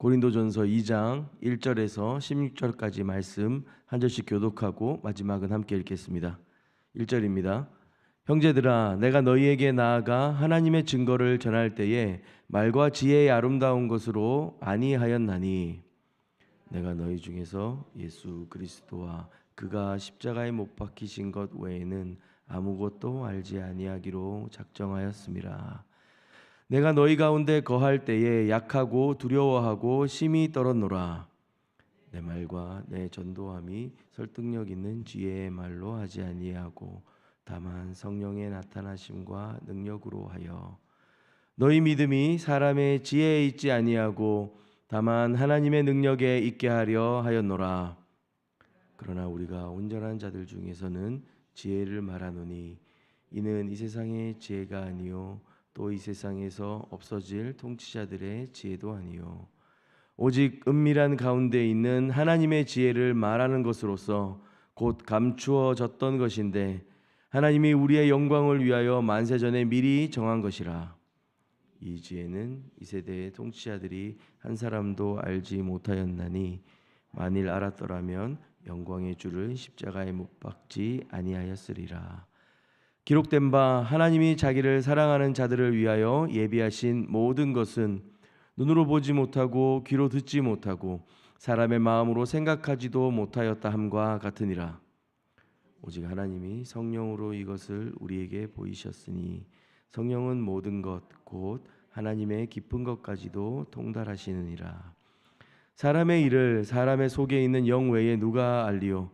고린도전서 2장 1절에서 16절까지 말씀 한 절씩 교독하고 마지막은 함께 읽겠습니다. 1절입니다. 형제들아, 내가 너희에게 나아가 하나님의 증거를 전할 때에 말과 지혜의 아름다운 것으로 아니하였나니 내가 너희 중에서 예수 그리스도와 그가 십자가에 못 박히신 것 외에는 아무것도 알지 아니하기로 작정하였음이라. 내가 너희 가운데 거할 때에 약하고 두려워하고 심히 떨었노라. 내 말과 내 전도함이 설득력 있는 지혜의 말로 하지 아니하고 다만 성령의 나타나심과 능력으로 하여 너희 믿음이 사람의 지혜에 있지 아니하고 다만 하나님의 능력에 있게 하려 하였노라. 그러나 우리가 온전한 자들 중에서는 지혜를 말하노니 이는 이 세상의 지혜가 아니요 또 이 세상에서 없어질 통치자들의 지혜도 아니요 오직 은밀한 가운데 있는 하나님의 지혜를 말하는 것으로서 곧 감추어졌던 것인데 하나님이 우리의 영광을 위하여 만세전에 미리 정한 것이라. 이 지혜는 이 세대의 통치자들이 한 사람도 알지 못하였나니 만일 알았더라면 영광의 주를 십자가에 못 박지 아니하였으리라. 기록된 바 하나님이 자기를 사랑하는 자들을 위하여 예비하신 모든 것은 눈으로 보지 못하고 귀로 듣지 못하고 사람의 마음으로 생각하지도 못하였다 함과 같으니라. 오직 하나님이 성령으로 이것을 우리에게 보이셨으니 성령은 모든 것 곧 하나님의 깊은 것까지도 통달하시느니라. 사람의 일을 사람의 속에 있는 영 외에 누가 알리요?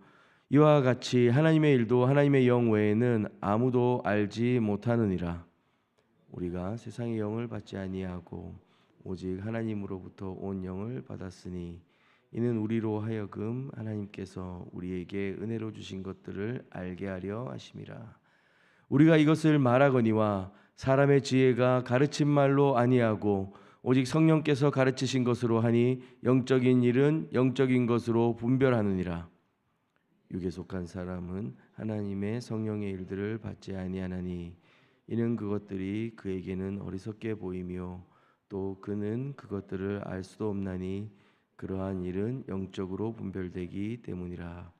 이와 같이 하나님의 일도 하나님의 영 외에는 아무도 알지 못하느니라. 우리가 세상의 영을 받지 아니하고 오직 하나님으로부터 온 영을 받았으니 이는 우리로 하여금 하나님께서 우리에게 은혜로 주신 것들을 알게 하려 하심이라. 우리가 이것을 말하거니와 사람의 지혜가 가르친 말로 아니하고 오직 성령께서 가르치신 것으로 하니 영적인 일은 영적인 것으로 분별하느니라. 육에 속한 사람은 하나님의 성령의 일들을 받지 아니하나니 이는 그것들이 그에게는 어리석게 보이며 또 그는 그것들을 알 수도 없나니 그러한 일은 영적으로 분별되기 때문이라.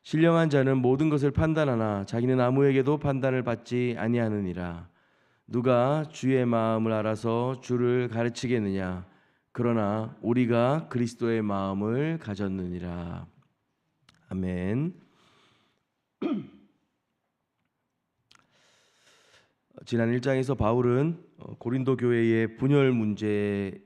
신령한 자는 모든 것을 판단하나 자기는 아무에게도 판단을 받지 아니하느니라. 누가 주의 마음을 알아서 주를 가르치겠느냐? 그러나 우리가 그리스도의 마음을 가졌느니라. 아멘. 지난 1장에서 바울은 고린도 교회의 분열 문제를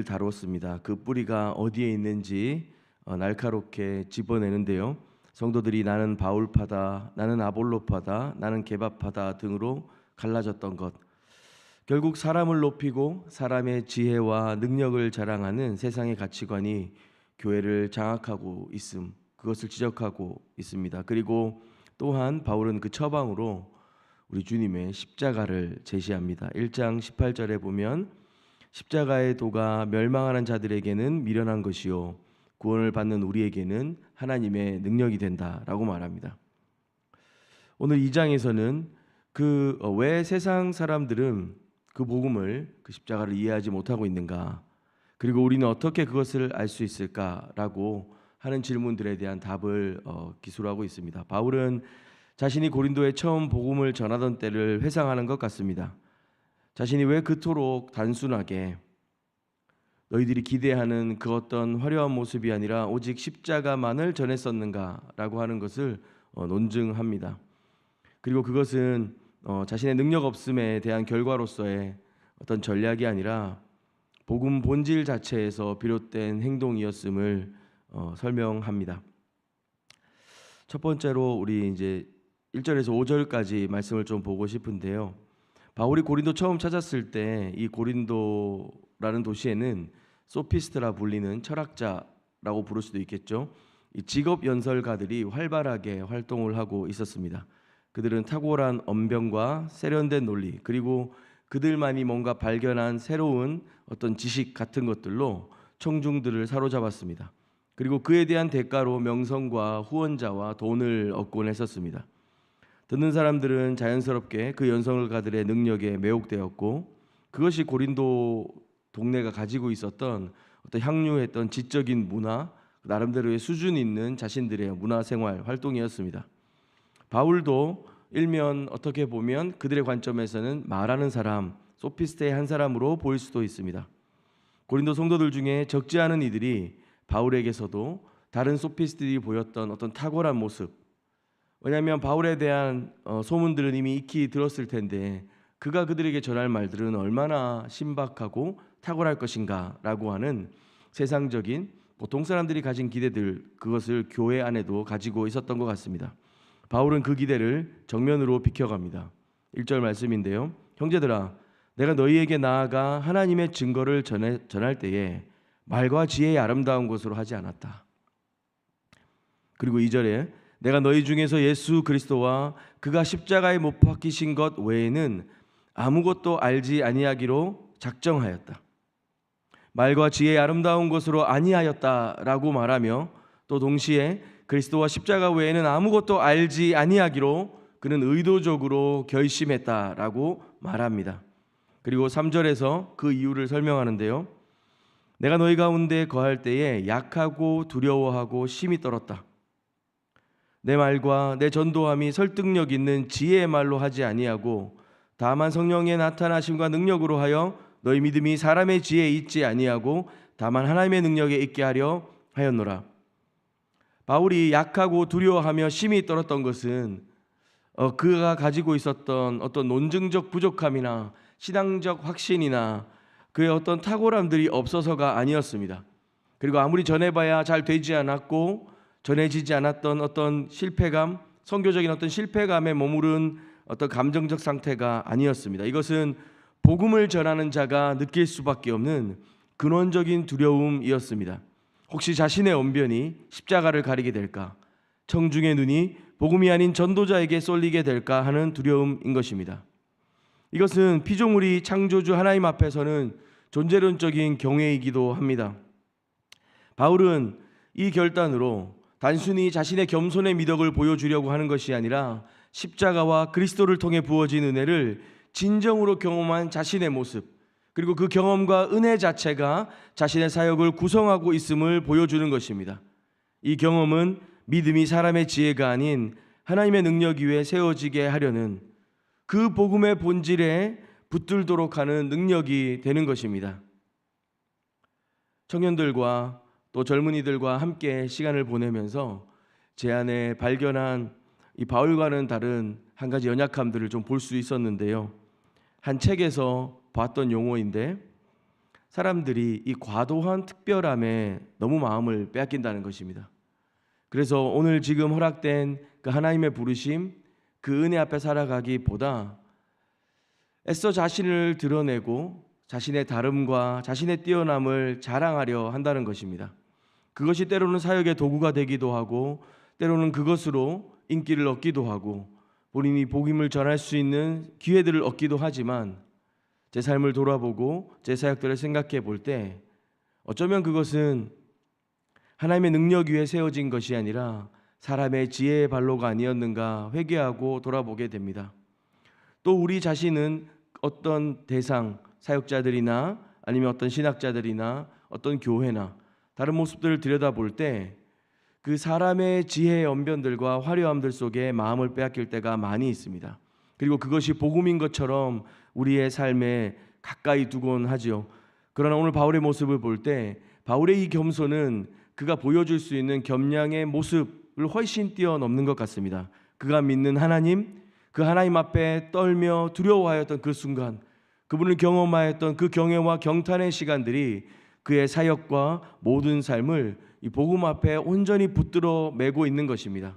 다뤘습니다. 그 뿌리가 어디에 있는지 날카롭게 짚어내는데요. 성도들이 나는 바울파다, 나는 아볼로파다, 나는 게바파다 등으로 갈라졌던 것, 결국 사람을 높이고 사람의 지혜와 능력을 자랑하는 세상의 가치관이 교회를 장악하고 있음, 그것을 지적하고 있습니다. 그리고 또한 바울은 그 처방으로 우리 주님의 십자가를 제시합니다. 1장 18절에 보면 십자가의 도가 멸망하는 자들에게는 미련한 것이요 구원을 받는 우리에게는 하나님의 능력이 된다라고 말합니다. 오늘 2장에서는 왜 세상 사람들은 그 복음을, 그 십자가를 이해하지 못하고 있는가, 그리고 우리는 어떻게 그것을 알 수 있을까라고 하는 질문들에 대한 답을 기술하고 있습니다. 바울은 자신이 고린도에 처음 복음을 전하던 때를 회상하는 것 같습니다. 자신이 왜 그토록 단순하게 너희들이 기대하는 그 어떤 화려한 모습이 아니라 오직 십자가만을 전했었는가라고 하는 것을 논증합니다. 그리고 그것은 자신의 능력 없음에 대한 결과로서의 어떤 전략이 아니라 복음 본질 자체에서 비롯된 행동이었음을 설명합니다. 첫 번째로 우리 이제 1절에서 5절까지 말씀을 좀 보고 싶은데요. 바울이 고린도 처음 찾았을 때 이 고린도라는 도시에는 소피스트라 불리는 철학자라고 부를 수도 있겠죠. 이 직업 연설가들이 활발하게 활동을 하고 있었습니다. 그들은 탁월한 언변과 세련된 논리, 그리고 그들만이 뭔가 발견한 새로운 어떤 지식 같은 것들로 청중들을 사로잡았습니다. 그리고 그에 대한 대가로 명성과 후원자와 돈을 얻곤 했었습니다. 듣는 사람들은 자연스럽게 그 연설가들의 능력에 매혹되었고 그것이 고린도 동네가 가지고 있었던 어떤 향유했던 지적인 문화, 나름대로의 수준 있는 자신들의 문화생활 활동이었습니다. 바울도 일면 어떻게 보면 그들의 관점에서는 말하는 사람, 소피스트의 한 사람으로 보일 수도 있습니다. 고린도 성도들 중에 적지 않은 이들이 바울에게서도 다른 소피스트들이 보였던 어떤 탁월한 모습, 왜냐하면 바울에 대한 소문들은 이미 익히 들었을 텐데 그가 그들에게 전할 말들은 얼마나 신박하고 탁월할 것인가 라고 하는 세상적인 보통 사람들이 가진 기대들, 그것을 교회 안에도 가지고 있었던 것 같습니다. 바울은 그 기대를 정면으로 비켜갑니다. 1절 말씀인데요, 형제들아 내가 너희에게 나아가 하나님의 증거를 전할 때에 말과 지혜의 아름다운 것으로 하지 않았다. 그리고 2절에 내가 너희 중에서 예수 그리스도와 그가 십자가에 못 박히신 것 외에는 아무것도 알지 아니하기로 작정하였다. 말과 지혜의 아름다운 것으로 아니하였다라고 말하며 또 동시에 그리스도와 십자가 외에는 아무것도 알지 아니하기로 그는 의도적으로 결심했다라고 말합니다. 그리고 3절에서 그 이유를 설명하는데요, 내가 너희 가운데 거할 때에 약하고 두려워하고 심히 떨었다. 내 말과 내 전도함이 설득력 있는 지혜의 말로 하지 아니하고 다만 성령의 나타나심과 능력으로 하여 너희 믿음이 사람의 지혜에 있지 아니하고 다만 하나님의 능력에 있게 하려 하였노라. 바울이 약하고 두려워하며 심히 떨었던 것은 그가 가지고 있었던 어떤 논증적 부족함이나 신앙적 확신이나 그의 어떤 탁월함들이 없어서가 아니었습니다. 그리고 아무리 전해봐야 잘 되지 않았고 전해지지 않았던 어떤 실패감, 선교적인 어떤 실패감에 머무른 어떤 감정적 상태가 아니었습니다. 이것은 복음을 전하는 자가 느낄 수밖에 없는 근원적인 두려움이었습니다. 혹시 자신의 언변이 십자가를 가리게 될까? 청중의 눈이 복음이 아닌 전도자에게 쏠리게 될까 하는 두려움인 것입니다. 이것은 피조물이 창조주 하나님 앞에서는 존재론적인 경외이기도 합니다. 바울은 이 결단으로 단순히 자신의 겸손의 미덕을 보여주려고 하는 것이 아니라 십자가와 그리스도를 통해 부어진 은혜를 진정으로 경험한 자신의 모습, 그리고 그 경험과 은혜 자체가 자신의 사역을 구성하고 있음을 보여주는 것입니다. 이 경험은 믿음이 사람의 지혜가 아닌 하나님의 능력 위에 세워지게 하려는 그 복음의 본질에 붙들도록 하는 능력이 되는 것입니다. 청년들과 또 젊은이들과 함께 시간을 보내면서 제 안에 발견한 이 바울과는 다른 한 가지 연약함들을 좀 볼 수 있었는데요, 한 책에서 봤던 용어인데 사람들이 이 과도한 특별함에 너무 마음을 빼앗긴다는 것입니다. 그래서 오늘 지금 허락된 그 하나님의 부르심, 그 은혜 앞에 살아가기보다 애써 자신을 드러내고 자신의 다름과 자신의 뛰어남을 자랑하려 한다는 것입니다. 그것이 때로는 사역의 도구가 되기도 하고 때로는 그것으로 인기를 얻기도 하고 본인이 복음을 전할 수 있는 기회들을 얻기도 하지만 제 삶을 돌아보고 제 사역들을 생각해 볼 때 어쩌면 그것은 하나님의 능력 위에 세워진 것이 아니라 사람의 지혜의 발로가 아니었는가 회개하고 돌아보게 됩니다. 또 우리 자신은 어떤 대상, 사역자들이나 아니면 어떤 신학자들이나 어떤 교회나 다른 모습들을 들여다볼 때 그 사람의 지혜의 언변들과 화려함들 속에 마음을 빼앗길 때가 많이 있습니다. 그리고 그것이 복음인 것처럼 우리의 삶에 가까이 두곤 하죠. 그러나 오늘 바울의 모습을 볼 때 바울의 이 겸손은 그가 보여줄 수 있는 겸양의 모습을 훨씬 뛰어넘는 것 같습니다. 그가 믿는 하나님, 그 하나님 앞에 떨며 두려워하였던 그 순간, 그분을 경험하였던 그 경외와 경탄의 시간들이 그의 사역과 모든 삶을 이 복음 앞에 온전히 붙들어 매고 있는 것입니다.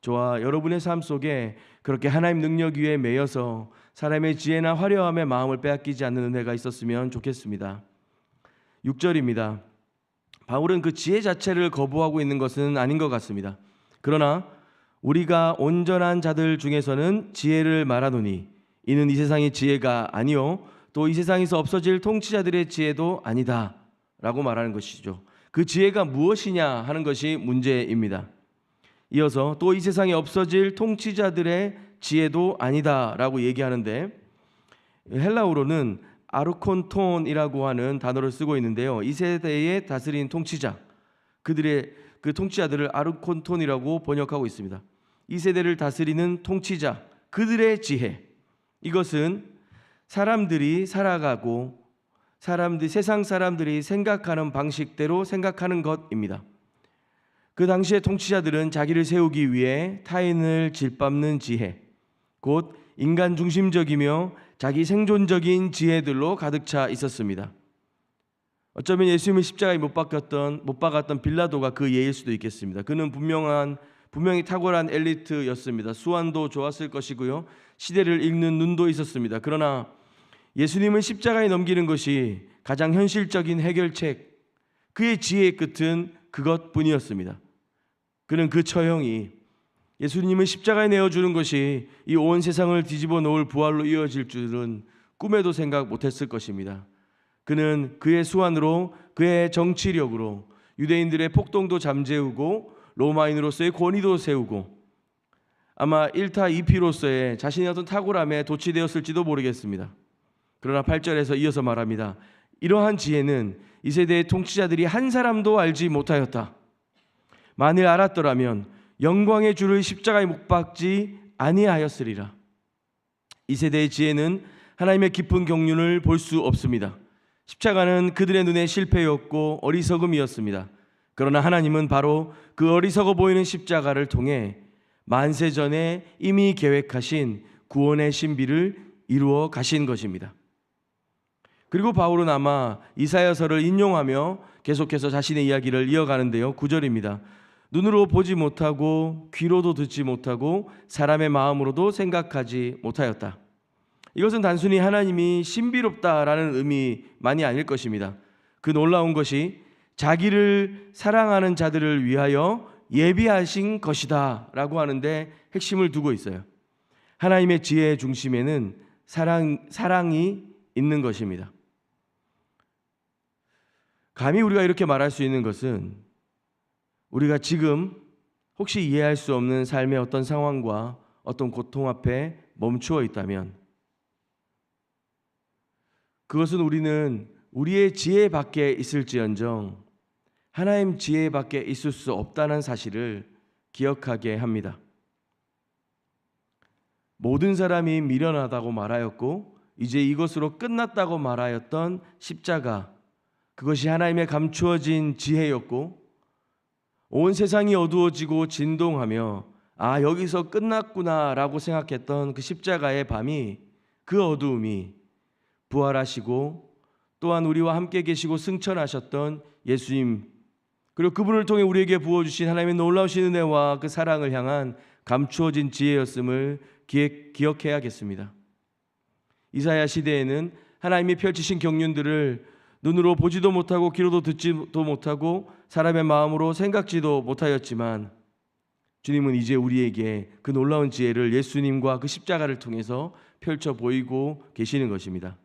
저와 여러분의 삶 속에 그렇게 하나님 능력 위에 매여서 사람의 지혜나 화려함에 마음을 빼앗기지 않는 은혜가 있었으면 좋겠습니다. 6절입니다. 바울은 그 지혜 자체를 거부하고 있는 것은 아닌 것 같습니다. 그러나 우리가 온전한 자들 중에서는 지혜를 말하노니 이는 이 세상의 지혜가 아니요 또 이 세상에서 없어질 통치자들의 지혜도 아니다 라고 말하는 것이죠. 그 지혜가 무엇이냐 하는 것이 문제입니다. 이어서 또 이 세상에 없어질 통치자들의 지혜도 아니다 라고 얘기하는데 헬라어로는 아르콘톤이라고 하는 단어를 쓰고 있는데요. 이 세대의 다스린 통치자, 그들의 그 통치자들을 아르콘톤이라고 번역하고 있습니다. 이 세대를 다스리는 통치자, 그들의 지혜, 이것은 사람들이 살아가고 세상 사람들이 생각하는 방식대로 생각하는 것입니다. 그 당시의 통치자들은 자기를 세우기 위해 타인을 짓밟는 지혜, 곧 인간 중심적이며 자기 생존적인 지혜들로 가득 차 있었습니다. 어쩌면 예수님을 십자가에 못 박았던 빌라도가 그 예일 수도 있겠습니다. 그는 분명히 탁월한 엘리트였습니다. 수완도 좋았을 것이고요, 시대를 읽는 눈도 있었습니다. 그러나 예수님을 십자가에 넘기는 것이 가장 현실적인 해결책, 그의 지혜의 끝은 그것뿐이었습니다. 그는 그 처형이 예수님을 십자가에 내어주는 것이 이 온 세상을 뒤집어 놓을 부활로 이어질 줄은 꿈에도 생각 못했을 것입니다. 그는 그의 수완으로, 그의 정치력으로 유대인들의 폭동도 잠재우고 로마인으로서의 권위도 세우고 아마 1타 2피로서의 자신의 어떤 탁월함에 도취되었을지도 모르겠습니다. 그러나 8절에서 이어서 말합니다. 이러한 지혜는 이 세대의 통치자들이 한 사람도 알지 못하였다. 만일 알았더라면 영광의 주를 십자가에 못 박지 아니하였으리라. 이 세대의 지혜는 하나님의 깊은 경륜을 볼 수 없습니다. 십자가는 그들의 눈에 실패였고 어리석음이었습니다. 그러나 하나님은 바로 그 어리석어 보이는 십자가를 통해 만세 전에 이미 계획하신 구원의 신비를 이루어 가신 것입니다. 그리고 바울은 아마 이사야서를 인용하며 계속해서 자신의 이야기를 이어가는데요. 9절입니다. 눈으로 보지 못하고 귀로도 듣지 못하고 사람의 마음으로도 생각하지 못하였다. 이것은 단순히 하나님이 신비롭다라는 의미만이 아닐 것입니다. 그 놀라운 것이 자기를 사랑하는 자들을 위하여 예비하신 것이다 라고 하는데 핵심을 두고 있어요. 하나님의 지혜의 중심에는 사랑이 있는 것입니다. 감히 우리가 이렇게 말할 수 있는 것은 우리가 지금 혹시 이해할 수 없는 삶의 어떤 상황과 어떤 고통 앞에 멈추어 있다면 그것은 우리는 우리의 지혜 밖에 있을지언정 하나님 지혜 밖에 있을 수 없다는 사실을 기억하게 합니다. 모든 사람이 미련하다고 말하였고 이제 이것으로 끝났다고 말하였던 십자가, 그것이 하나님의 감추어진 지혜였고 온 세상이 어두워지고 진동하며 아 여기서 끝났구나라고 생각했던 그 십자가의 밤이, 그 어두움이 부활하시고 또한 우리와 함께 계시고 승천하셨던 예수님, 그리고 그분을 통해 우리에게 부어주신 하나님의 놀라우신 은혜와 그 사랑을 향한 감추어진 지혜였음을 기억해야겠습니다. 이사야 시대에는 하나님이 펼치신 경륜들을 눈으로 보지도 못하고 귀로도 듣지도 못하고 사람의 마음으로 생각지도 못하였지만 주님은 이제 우리에게 그 놀라운 지혜를 예수님과 그 십자가를 통해서 펼쳐 보이고 계시는 것입니다.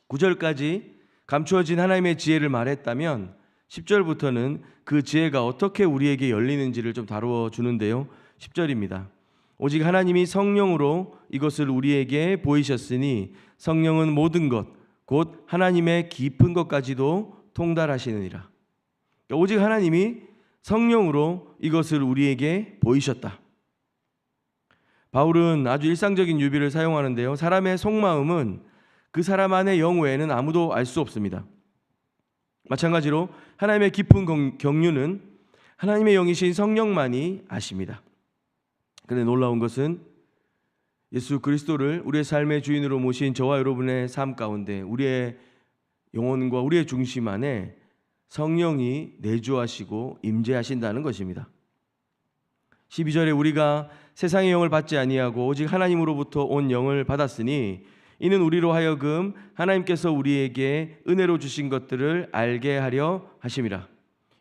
9절까지 감추어진 하나님의 지혜를 말했다면 10절부터는 그 지혜가 어떻게 우리에게 열리는지를 좀 다루어 주는데요. 10절입니다. 오직 하나님이 성령으로 이것을 우리에게 보이셨으니 성령은 모든 것 곧 하나님의 깊은 것까지도 통달하시느니라. 오직 하나님이 성령으로 이것을 우리에게 보이셨다. 바울은 아주 일상적인 유비를 사용하는데요. 사람의 속마음은 그 사람 안의 영 외에는 아무도 알 수 없습니다. 마찬가지로 하나님의 깊은 경륜은 하나님의 영이신 성령만이 아십니다. 그런데 놀라운 것은 예수 그리스도를 우리의 삶의 주인으로 모신 저와 여러분의 삶 가운데 우리의 영혼과 우리의 중심 안에 성령이 내주하시고 임재하신다는 것입니다. 12절에 우리가 세상의 영을 받지 아니하고 오직 하나님으로부터 온 영을 받았으니 이는 우리로 하여금 하나님께서 우리에게 은혜로 주신 것들을 알게 하려 하심이라.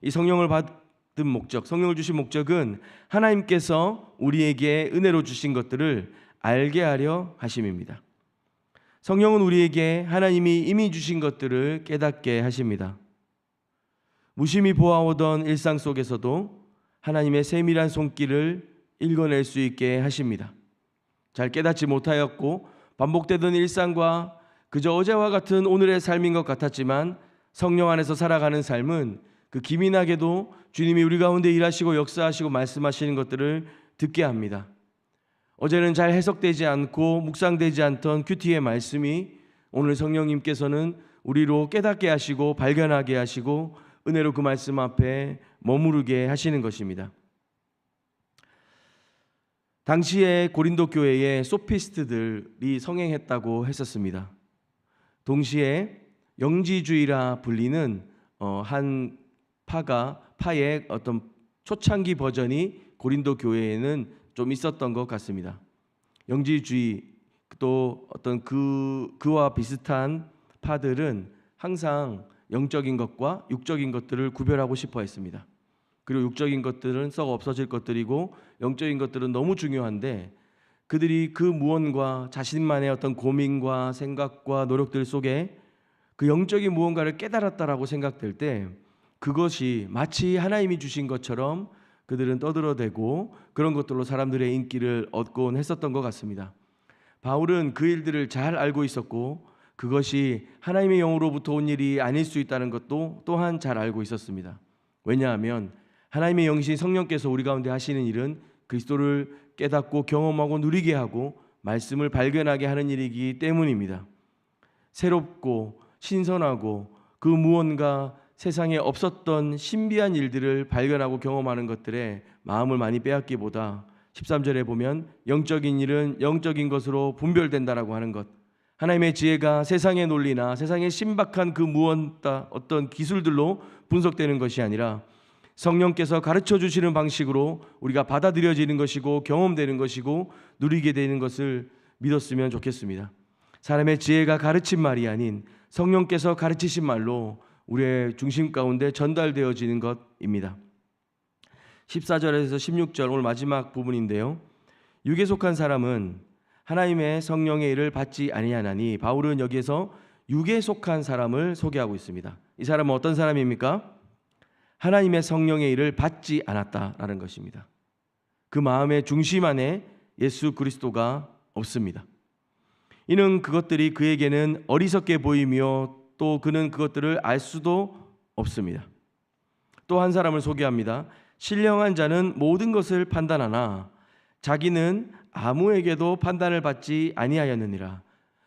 이 성령을 받은 목적, 성령을 주신 목적은 하나님께서 우리에게 은혜로 주신 것들을 알게 하려 하심입니다. 성령은 우리에게 하나님이 이미 주신 것들을 깨닫게 하십니다. 무심히 보아오던 일상 속에서도 하나님의 세밀한 손길을 읽어낼 수 있게 하십니다. 잘 깨닫지 못하였고 반복되던 일상과 그저 어제와 같은 오늘의 삶인 것 같았지만 성령 안에서 살아가는 삶은 그 기민하게도 주님이 우리 가운데 일하시고 역사하시고 말씀하시는 것들을 듣게 합니다. 어제는 잘 해석되지 않고 묵상되지 않던 큐티의 말씀이 오늘 성령님께서는 우리로 깨닫게 하시고 발견하게 하시고 은혜로 그 말씀 앞에 머무르게 하시는 것입니다. 당시에 고린도 교회에 소피스트들이 성행했다고 했었습니다. 동시에 영지주의라 불리는 한 파의 어떤 초창기 버전이 고린도 교회에는 좀 있었던 것 같습니다. 영지주의 또 어떤 그와 비슷한 파들은 항상 영적인 것과 육적인 것들을 구별하고 싶어 했습니다. 그리고 육적인 것들은 썩 없어질 것들이고 영적인 것들은 너무 중요한데 그들이 그 무언과 자신만의 어떤 고민과 생각과 노력들 속에 그 영적인 무언가를 깨달았다라고 생각될 때 그것이 마치 하나님이 주신 것처럼 그들은 떠들어대고 그런 것들로 사람들의 인기를 얻곤 했었던 것 같습니다. 바울은 그 일들을 잘 알고 있었고 그것이 하나님의 영으로부터 온 일이 아닐 수 있다는 것도 또한 잘 알고 있었습니다. 왜냐하면 하나님의 영이신 성령께서 우리 가운데 하시는 일은 그리스도를 깨닫고 경험하고 누리게 하고 말씀을 발견하게 하는 일이기 때문입니다. 새롭고 신선하고 그 무언가 세상에 없었던 신비한 일들을 발견하고 경험하는 것들에 마음을 많이 빼앗기보다 13절에 보면 영적인 일은 영적인 것으로 분별된다라고 하는 것, 하나님의 지혜가 세상의 논리나 세상의 신박한 그 무언가 어떤 기술들로 분석되는 것이 아니라 성령께서 가르쳐 주시는 방식으로 우리가 받아들여지는 것이고 경험되는 것이고 누리게 되는 것을 믿었으면 좋겠습니다. 사람의 지혜가 가르친 말이 아닌 성령께서 가르치신 말로 우리의 중심 가운데 전달되어지는 것입니다. 14절에서 16절 오늘 마지막 부분인데요. 육에 속한 사람은 하나님의 성령의 일을 받지 아니하나니, 바울은 여기에서 육에 속한 사람을 소개하고 있습니다. 이 사람은 어떤 사람입니까? 하나님의 성령의 일을 받지 않았다라는 것입니다. 그 마음의 중심 안에 예수 그리스도가 없습니다. 이는 그것들이 그에게는 어리석게 보이며 또 그는 그것들을 알 수도 없습니다. 또 한 사람을 소개합니다. 신령한 자는 모든 것을 판단하나 자기는 아무에게도 판단을 받지 아니하였느니라.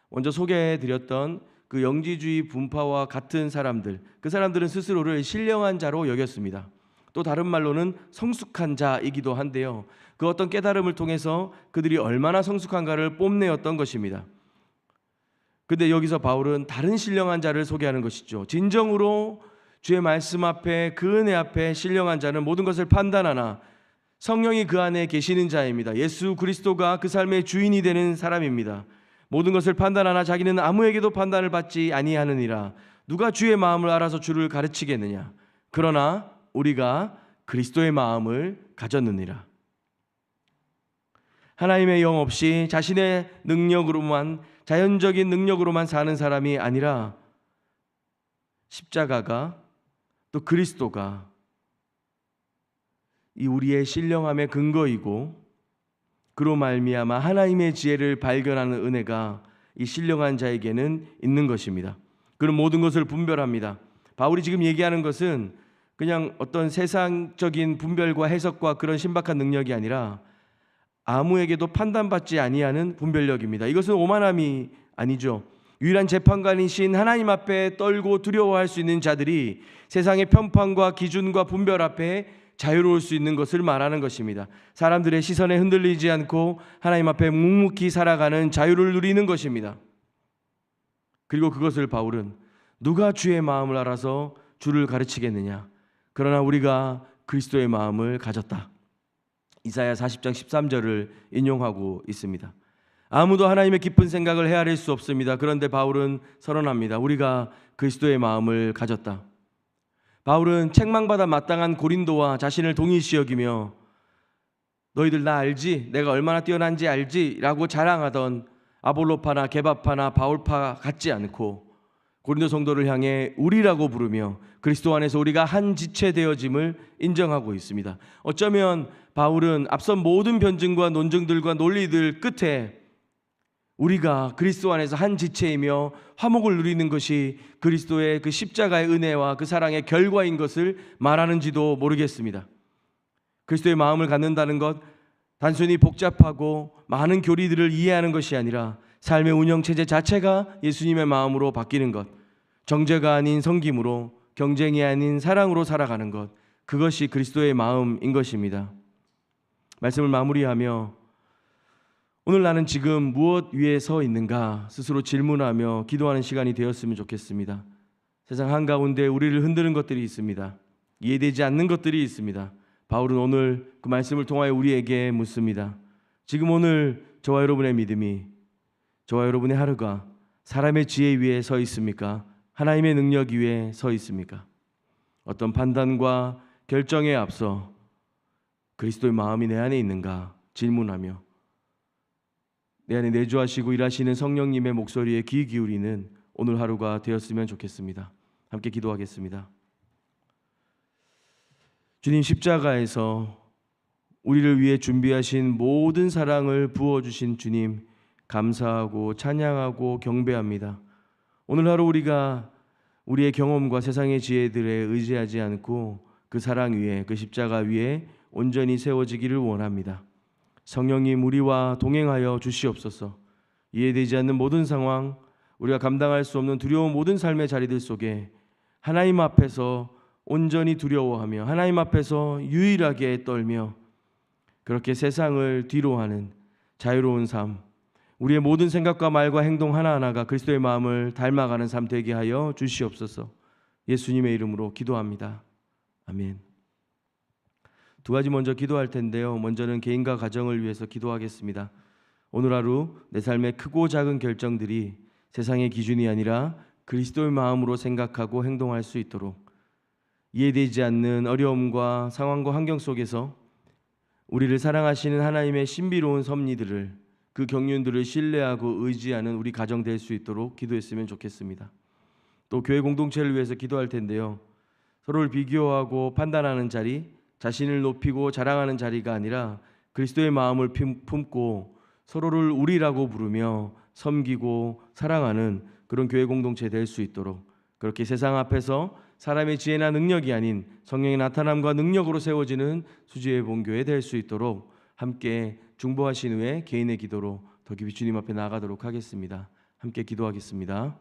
먼저 소개해드렸던 그 영지주의 분파와 같은 사람들, 그 사람들은 스스로를 신령한 자로 여겼습니다. 또 다른 말로는 성숙한 자이기도 한데요, 그 어떤 깨달음을 통해서 그들이 얼마나 성숙한가를 뽐내었던 것입니다. 근데 여기서 바울은 다른 신령한 자를 소개하는 것이죠. 진정으로 주의 말씀 앞에, 그 은혜 앞에 신령한 자는 모든 것을 판단하나 성령이 그 안에 계시는 자입니다. 예수 그리스도가 그 삶의 주인이 되는 사람입니다. 모든 것을 판단하나 자기는 아무에게도 판단을 받지 아니하느니라. 누가 주의 마음을 알아서 주를 가르치겠느냐? 그러나 우리가 그리스도의 마음을 가졌느니라. 하나님의 영 없이 자신의 능력으로만, 자연적인 능력으로만 사는 사람이 아니라 십자가가, 또 그리스도가 이 우리의 신령함의 근거이고, 그로 말미암아 하나님의 지혜를 발견하는 은혜가 이 신령한 자에게는 있는 것입니다. 그는 모든 것을 분별합니다. 바울이 지금 얘기하는 것은 그냥 어떤 세상적인 분별과 해석과 그런 신박한 능력이 아니라 아무에게도 판단받지 아니하는 분별력입니다. 이것은 오만함이 아니죠. 유일한 재판관이신 하나님 앞에 떨고 두려워할 수 있는 자들이 세상의 편판과 기준과 분별 앞에 자유로울 수 있는 것을 말하는 것입니다. 사람들의 시선에 흔들리지 않고 하나님 앞에 묵묵히 살아가는 자유를 누리는 것입니다. 그리고 그것을 바울은 누가 주의 마음을 알아서 주를 가르치겠느냐? 그러나 우리가 그리스도의 마음을 가졌다. 이사야 40장 13절을 인용하고 있습니다. 아무도 하나님의 깊은 생각을 헤아릴 수 없습니다. 그런데 바울은 선언합니다. 우리가 그리스도의 마음을 가졌다. 바울은 책망받아 마땅한 고린도와 자신을 동일시 여기며 너희들 나 알지? 내가 얼마나 뛰어난지 알지? 라고 자랑하던 아볼로파나 게바파나 바울파 같지 않고 고린도 성도를 향해 우리라고 부르며 그리스도 안에서 우리가 한 지체 되어짐을 인정하고 있습니다. 어쩌면 바울은 앞선 모든 변증과 논증들과 논리들 끝에 우리가 그리스도 안에서 한 지체이며 화목을 누리는 것이 그리스도의 그 십자가의 은혜와 그 사랑의 결과인 것을 말하는지도 모르겠습니다. 그리스도의 마음을 갖는다는 것, 단순히 복잡하고 많은 교리들을 이해하는 것이 아니라 삶의 운영체제 자체가 예수님의 마음으로 바뀌는 것, 정죄가 아닌 섬김으로, 경쟁이 아닌 사랑으로 살아가는 것, 그것이 그리스도의 마음인 것입니다. 말씀을 마무리하며 오늘 나는 지금 무엇 위에 서 있는가 스스로 질문하며 기도하는 시간이 되었으면 좋겠습니다. 세상 한가운데 우리를 흔드는 것들이 있습니다. 이해되지 않는 것들이 있습니다. 바울은 오늘 그 말씀을 통하여 우리에게 묻습니다. 지금 오늘 저와 여러분의 믿음이, 저와 여러분의 하루가 사람의 지혜 위에 서 있습니까? 하나님의 능력 위에 서 있습니까? 어떤 판단과 결정에 앞서 그리스도의 마음이 내 안에 있는가 질문하며 내 안에 내주하시고 일하시는 성령님의 목소리에 귀 기울이는 오늘 하루가 되었으면 좋겠습니다. 함께 기도하겠습니다. 주님, 십자가에서 우리를 위해 준비하신 모든 사랑을 부어주신 주님 감사하고 찬양하고 경배합니다. 오늘 하루 우리가 우리의 경험과 세상의 지혜들에 의지하지 않고 그 사랑 위에, 그 십자가 위에 온전히 세워지기를 원합니다. 성령님, 우리와 동행하여 주시옵소서. 이해되지 않는 모든 상황, 우리가 감당할 수 없는 두려운 모든 삶의 자리들 속에 하나님 앞에서 온전히 두려워하며 하나님 앞에서 유일하게 떨며 그렇게 세상을 뒤로하는 자유로운 삶, 우리의 모든 생각과 말과 행동 하나하나가 그리스도의 마음을 닮아가는 삶 되게 하여 주시옵소서. 예수님의 이름으로 기도합니다. 아멘. 두 가지 먼저 기도할 텐데요. 먼저는 개인과 가정을 위해서 기도하겠습니다. 오늘 하루 내 삶의 크고 작은 결정들이 세상의 기준이 아니라 그리스도의 마음으로 생각하고 행동할 수 있도록, 이해되지 않는 어려움과 상황과 환경 속에서 우리를 사랑하시는 하나님의 신비로운 섭리들을, 그 경륜들을 신뢰하고 의지하는 우리 가정 될 수 있도록 기도했으면 좋겠습니다. 또 교회 공동체를 위해서 기도할 텐데요. 서로를 비교하고 판단하는 자리, 자신을 높이고 자랑하는 자리가 아니라 그리스도의 마음을 품고 서로를 우리라고 부르며 섬기고 사랑하는 그런 교회 공동체 될 수 있도록, 그렇게 세상 앞에서 사람의 지혜나 능력이 아닌 성령의 나타남과 능력으로 세워지는 수지의 본교회 될 수 있도록 함께 중보하신 후에 개인의 기도로 더 깊이 주님 앞에 나아가도록 하겠습니다. 함께 기도하겠습니다.